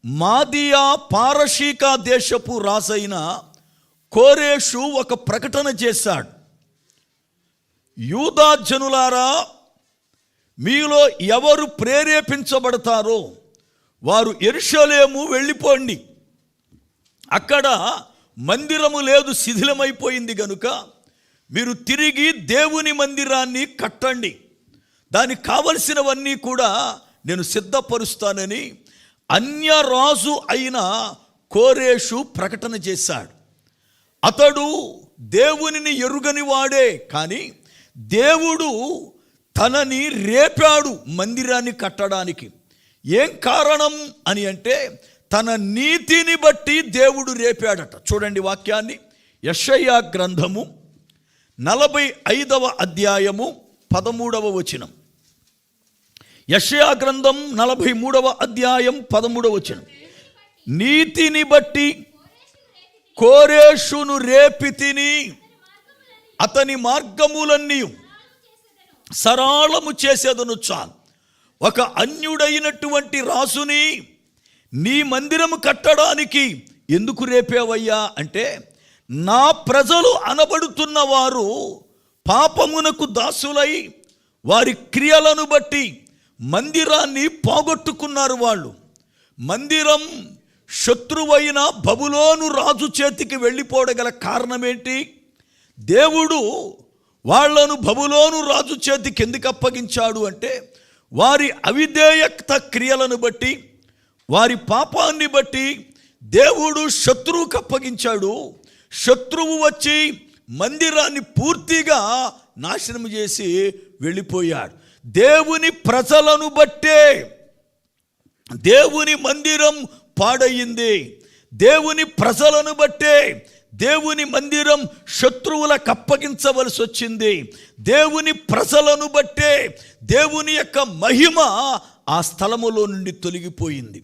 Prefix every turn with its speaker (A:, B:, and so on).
A: మాదియా పారశీక దేశపు రాజైన కోరేషు ఒక ప్రకటన చేశాడు. యూదా జనులారా, మీలో ఎవరు ప్రేరేపించబడతారో వారు యెరూషలేము వెళ్ళిపోండి. అక్కడ మందిరము లేదు, శిథిలమైపోయింది గనుక మీరు తిరిగి దేవుని మందిరాన్ని కట్టండి, దానికి కావలసినవన్నీ కూడా నేను సిద్ధపరుస్తానని అన్యరాజు అయిన కోరేషు ప్రకటన చేశాడు. అతడు దేవునిని ఎరుగని వాడే, కానీ దేవుడు తనని రేపాడు మందిరాన్ని కట్టడానికి. ఏం కారణం అని అంటే, తన నీతిని బట్టి దేవుడు రేపాడట. చూడండి వాక్యాన్ని, యెషయా గ్రంథము 45వ అధ్యాయము 13వ వచనం. యెషయా గ్రంథం 43వ అధ్యాయం 13వ వచనం. నీతిని బట్టి కోరేషును రేపితిని, అతని మార్గములన్నీ సరళము చేసేదను. చాలు. ఒక అన్యుడైనటువంటి రాజుని నీ మందిరము కట్టడానికి ఎందుకు రేపేవయ్యా అంటే, నా ప్రజలు అనబడుతున్న వారు పాపమునకు దాసులై వారి క్రియలను బట్టి మందిరాన్ని పోగొట్టుకున్నారు. వాళ్ళు మందిరం శత్రువైన బబులోను రాజు చేతికి వెళ్ళిపోవడం కారణమేంటి? దేవుడు వాళ్లను బబులోను రాజు చేతికి ఎందుకు అప్పగించాడు అంటే, వారి అవిధేయత క్రియలను బట్టి, వారి పాపాన్ని బట్టి దేవుడు శత్రువుకు అప్పగించాడు. శత్రువు వచ్చి మందిరాన్ని పూర్తిగా నాశనం చేసి వెళ్ళిపోయాడు. దేవుని ప్రజలను బట్టే దేవుని మందిరం పాడయింది. దేవుని ప్రజలను బట్టే దేవుని మందిరం శత్రువులకు అప్పగించవలసి వచ్చింది. దేవుని ప్రజలను బట్టే దేవుని యొక్క మహిమ ఆ స్థలములో నుండి తొలగిపోయింది.